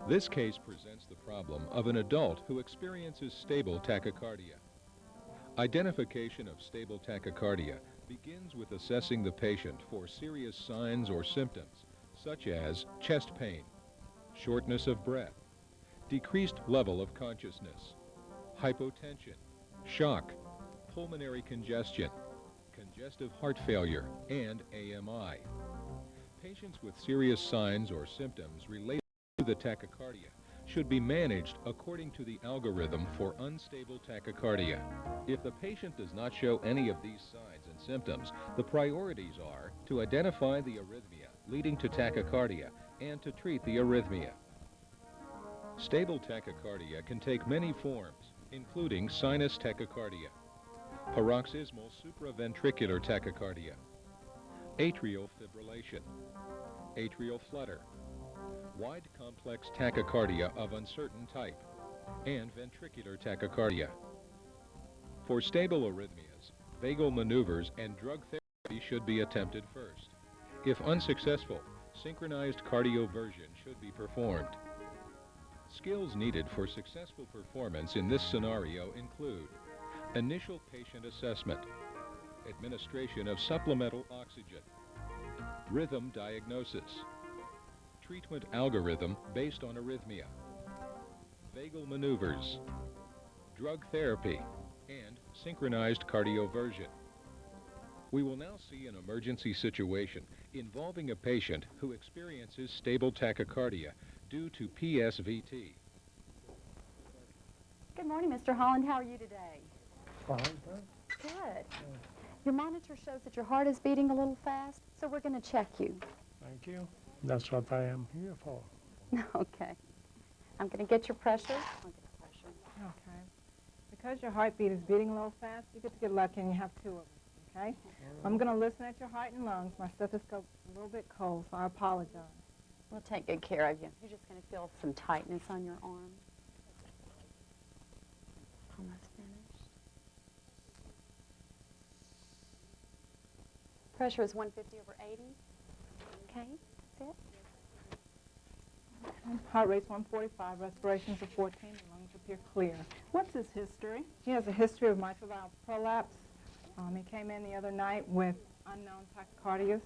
This case presents the problem of an adult who experiences stable tachycardia. Identification of stable tachycardia begins with assessing the patient for serious signs or symptoms, such as chest pain, shortness of breath, decreased level of consciousness, hypotension, shock, pulmonary congestion, congestive heart failure, and AMI. Patients with serious signs or symptoms related to the tachycardia should be managed according to the algorithm for unstable tachycardia. If the patient does not show any of these signs and symptoms, the priorities are to identify the arrhythmia leading to tachycardia and to treat the arrhythmia. Stable tachycardia can take many forms, including sinus tachycardia, paroxysmal supraventricular tachycardia, atrial fibrillation, atrial flutter, wide complex tachycardia of uncertain type, and ventricular tachycardia. For stable arrhythmias, vagal maneuvers and drug therapy should be attempted first. If unsuccessful, synchronized cardioversion should be performed. Skills needed for successful performance in this scenario include initial patient assessment, administration of supplemental oxygen, rhythm diagnosis, treatment algorithm based on arrhythmia, vagal maneuvers, drug therapy, and synchronized cardioversion. We will now see an emergency situation involving a patient who experiences stable tachycardia due to PSVT. Good morning, Mr. Holland. How are you today? Fine, Good. Your monitor shows that your heart is beating a little fast, so we're going to check you. thank you. That's what I am here for. Okay. I'm going to get your pressure. I'll get the pressure. Okay. Because your heartbeat is beating a little fast, you get to get lucky and you have two of them, okay? I'm going to listen at your heart and lungs. My stethoscope's a little bit cold, so I apologize. We'll take good care of you. You're just going to feel some tightness on your arm. Almost finished. Pressure is 150/80. Okay, that's it. Heart rate's 145, respirations are 14, the lungs appear clear. What's his history? He has a history of mitral valve prolapse. He came in the other night with unknown tachycardias.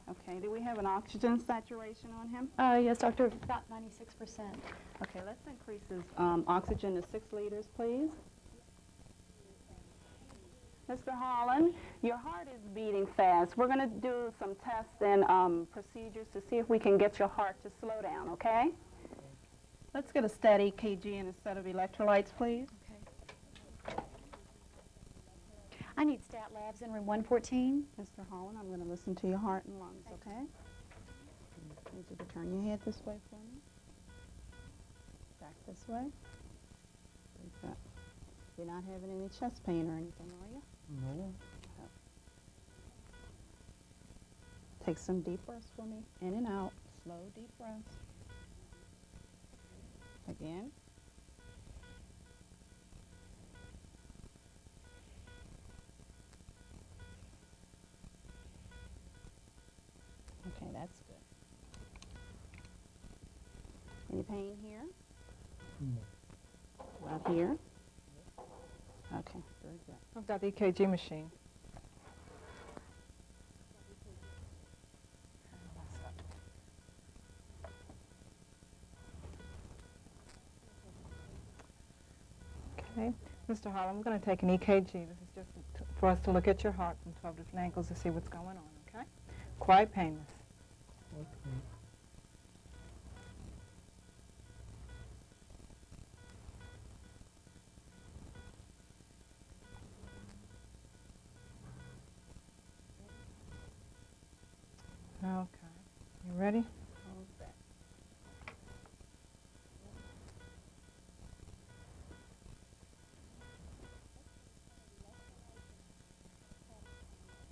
Okay, do we have an oxygen saturation on him? Yes, doctor, about 96%. Okay, let's increase his oxygen to 6 liters, please. Mr. Holland, your heart is beating fast. We're going to do some tests and procedures to see if we can get your heart to slow down, okay? Let's get a steady EKG and a set of electrolytes, please. Okay. I need stat labs in room 114. Mr. Holland, I'm going to listen to your heart and lungs, okay? I need you to turn your head this way for me. Back this way. You're not having any chest pain or anything, are you? No. Take some deep breaths for me. In and out. Slow, deep breaths. Again. Okay, that's good. Any pain here? No. Right here? Okay, very good. I've got the EKG machine. Okay, Mr. Holland, I'm going to take an EKG. This is just for us to look at your heart from 12 different angles to see what's going on, okay? Quite painless. Okay. Okay, you ready?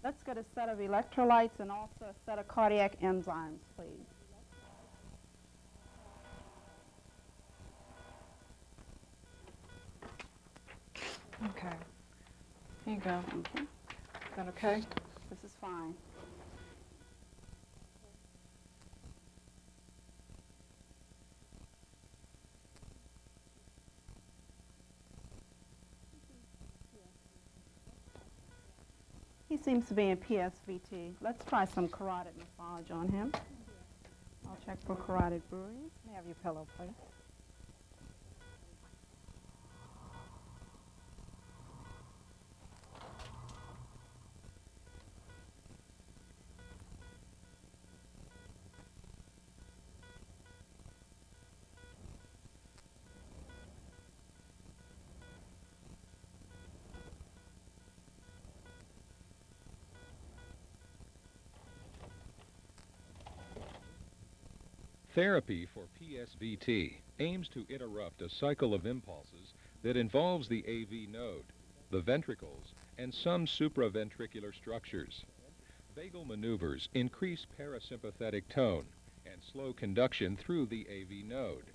Let's get a set of electrolytes and also a set of cardiac enzymes, please. Okay. Here you go. Okay. Is that okay? This is fine. seems to be in PSVT. Let's try some carotid massage on him. I'll check for carotid bruise. May I have your pillow, please? Therapy for PSVT aims to interrupt a cycle of impulses that involves the AV node, the ventricles, and some supraventricular structures. Vagal maneuvers increase parasympathetic tone and slow conduction through the AV node.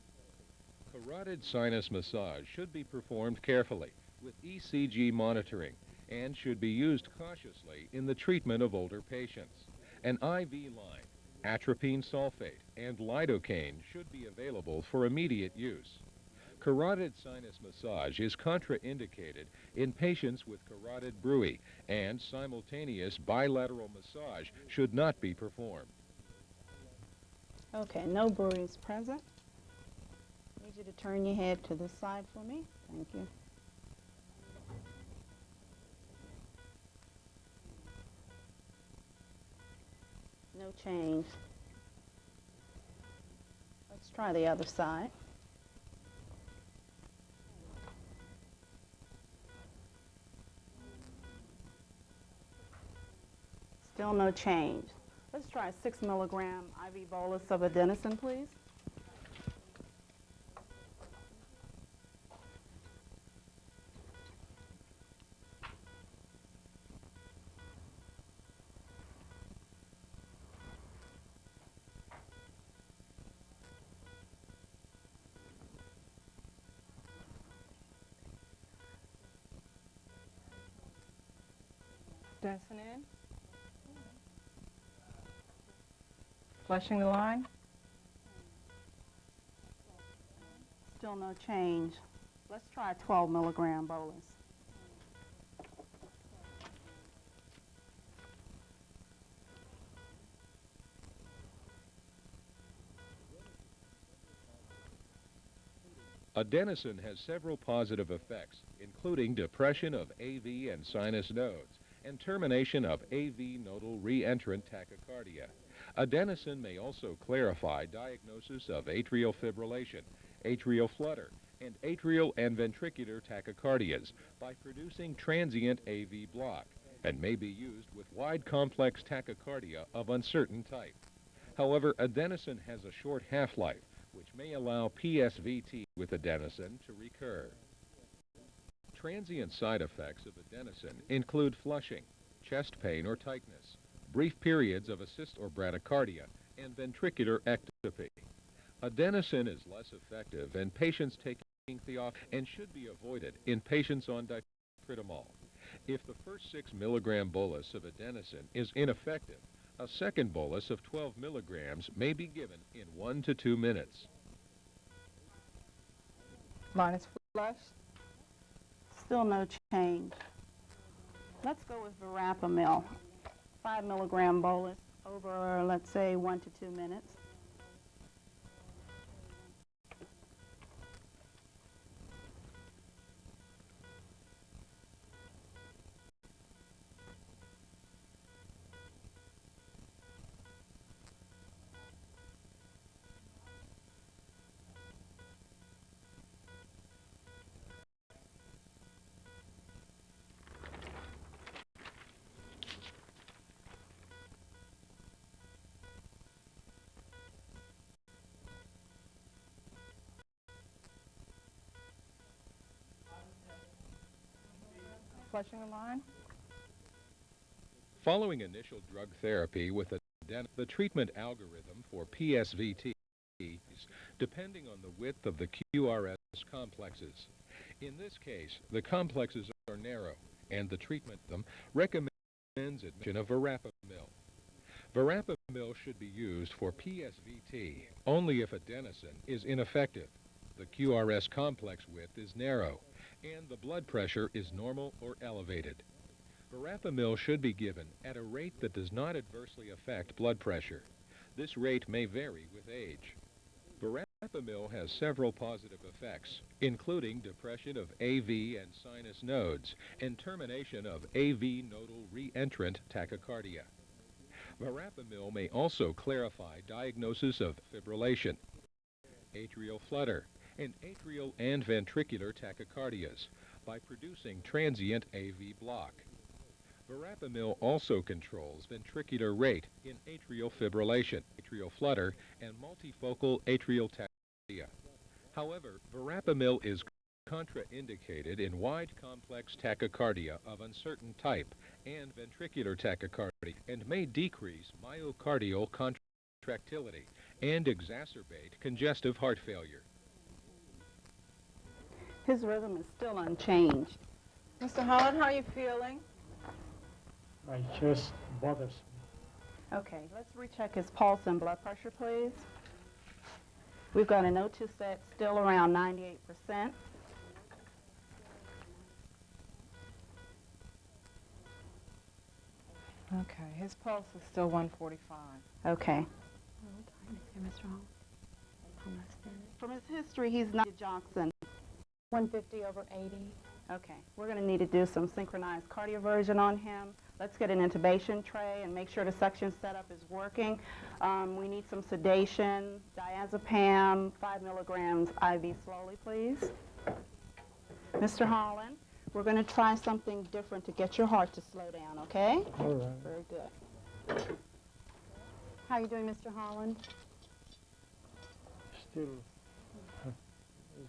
Carotid sinus massage should be performed carefully with ECG monitoring and should be used cautiously in the treatment of older patients. An IV line, atropine sulfate, and lidocaine should be available for immediate use. Carotid sinus massage is contraindicated in patients with carotid bruit, and simultaneous bilateral massage should not be performed. Okay, no bruise present. Need you to turn your head to this side for me. Thank you. No change. Let's try the other side. Still no change. Let's try a 6 milligram IV bolus of adenosine, please. Dancing in. Flushing the line. Still no change. Let's try a 12 milligram bolus. Adenosine has several positive effects, including depression of AV and sinus nodes and termination of AV nodal reentrant tachycardia. Adenosine may also clarify diagnosis of atrial fibrillation, atrial flutter, and atrial and ventricular tachycardias by producing transient AV block, and may be used with wide complex tachycardia of uncertain type. However, adenosine has a short half-life, which may allow PSVT with adenosine to recur. Transient side effects of adenosine include flushing, chest pain or tightness, brief periods of assist or bradycardia, and ventricular ectopy. Adenosine is less effective in patients taking thiophylline and should be avoided in patients on dipridamole. If the first 6 milligram bolus of adenosine is ineffective, a second bolus of 12 milligrams may be given in 1 to 2 minutes. Line is flushed. Still no change. Let's go with verapamil. 5 milligram bolus over, let's say, 1 to 2 minutes. Flushing the line. Following initial drug therapy with adenosine, the treatment algorithm for PSVT depending on the width of the QRS complexes. In this case, the complexes are narrow, and the treatment recommends admission of verapamil. Verapamil should be used for PSVT only if adenosine is ineffective, the QRS complex width is narrow, and the blood pressure is normal or elevated. Verapamil should be given at a rate that does not adversely affect blood pressure. This rate may vary with age. Verapamil has several positive effects, including depression of AV and sinus nodes and termination of AV nodal reentrant tachycardia. Verapamil may also clarify diagnosis of fibrillation, atrial flutter, and atrial and ventricular tachycardias by producing transient AV block. Verapamil also controls ventricular rate in atrial fibrillation, atrial flutter, and multifocal atrial tachycardia. However, verapamil is contraindicated in wide complex tachycardia of uncertain type and ventricular tachycardia and may decrease myocardial contractility and exacerbate congestive heart failure. His rhythm is still unchanged. Mr. Holland, how are you feeling? My chest bothers me. Okay, let's recheck his pulse and blood pressure, please. We've got an O2 set still around 98%. Okay, his pulse is still 145. Okay. Mr. Hall? From his history, he's not Johnson. 150 over 80. Okay, we're going to need to do some synchronized cardioversion on him. Let's get an intubation tray and make sure the suction setup is working. We need some sedation, diazepam, 5 milligrams IV slowly, please. Mr. Holland, we're going to try something different to get your heart to slow down, okay? All right. Very good. How are you doing, Mr. Holland? Still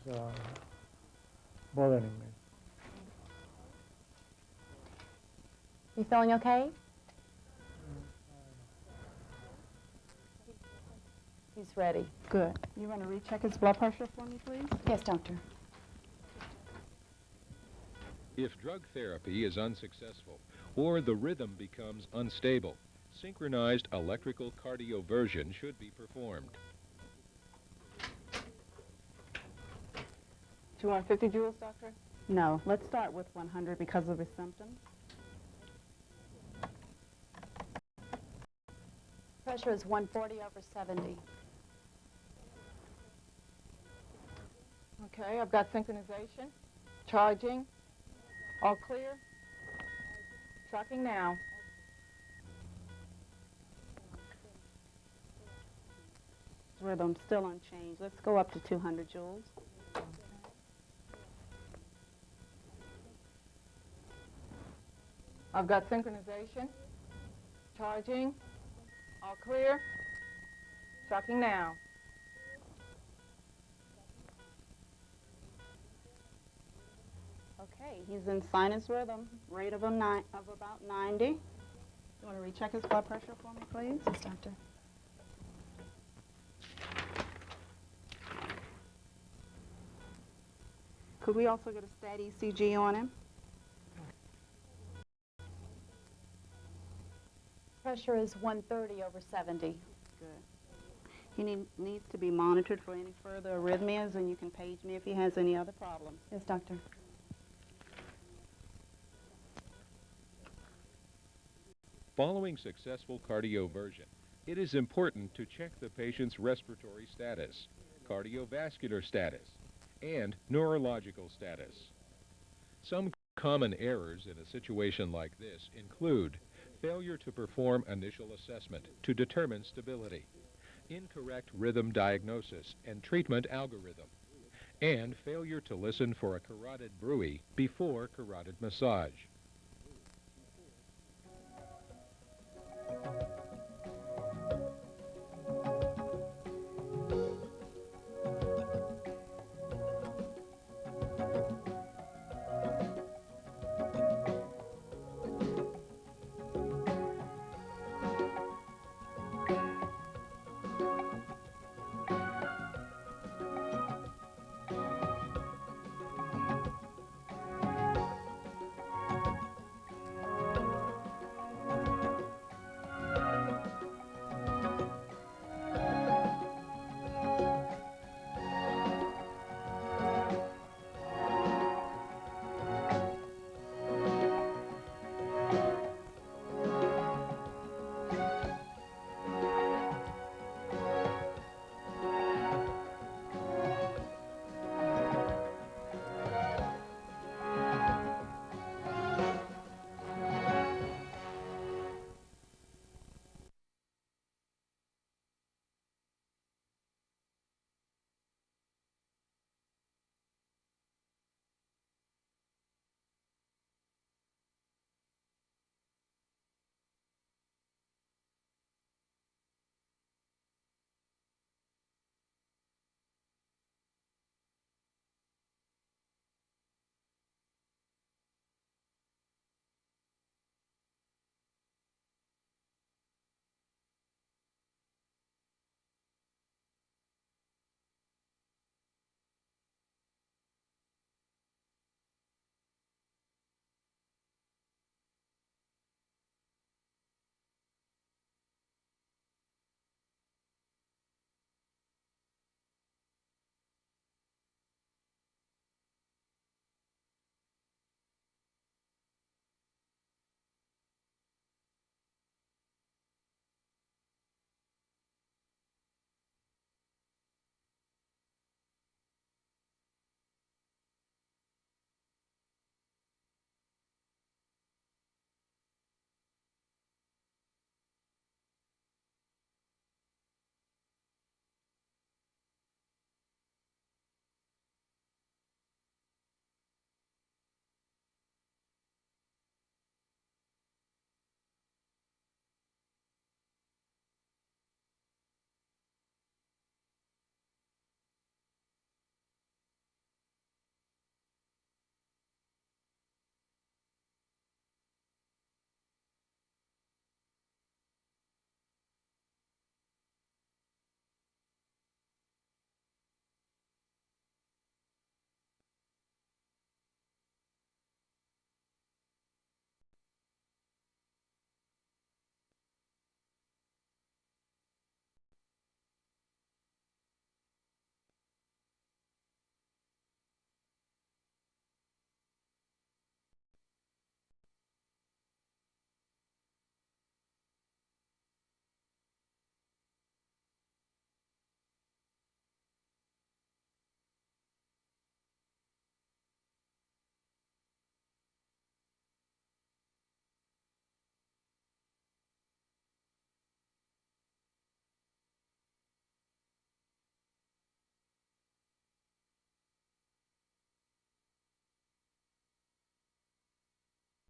is bothering me. You feeling okay? He's ready. Good. You want to recheck his blood pressure for me, please? Yes, doctor. If drug therapy is unsuccessful or the rhythm becomes unstable, synchronized electrical cardioversion should be performed. 250 joules, doctor? No, let's start with 100 because of his symptoms. Pressure is 140 over 70. Okay, I've got synchronization, charging, all clear, tracking now. His rhythm's still unchanged. Let's go up to 200 joules. I've got synchronization, charging, all clear, tracking now. Okay, he's in sinus rhythm, rate of about 90. You want to recheck his blood pressure for me, please? Yes, doctor. Could we also get a stat ECG on him? Pressure is 130 over 70. Good. He needs to be monitored for any further arrhythmias, and you can page me if he has any other problems. Yes, doctor. Following successful cardioversion, it is important to check the patient's respiratory status, cardiovascular status, and neurological status. Some common errors in a situation like this include failure to perform initial assessment to determine stability, incorrect rhythm diagnosis and treatment algorithm, and failure to listen for a carotid bruit before carotid massage.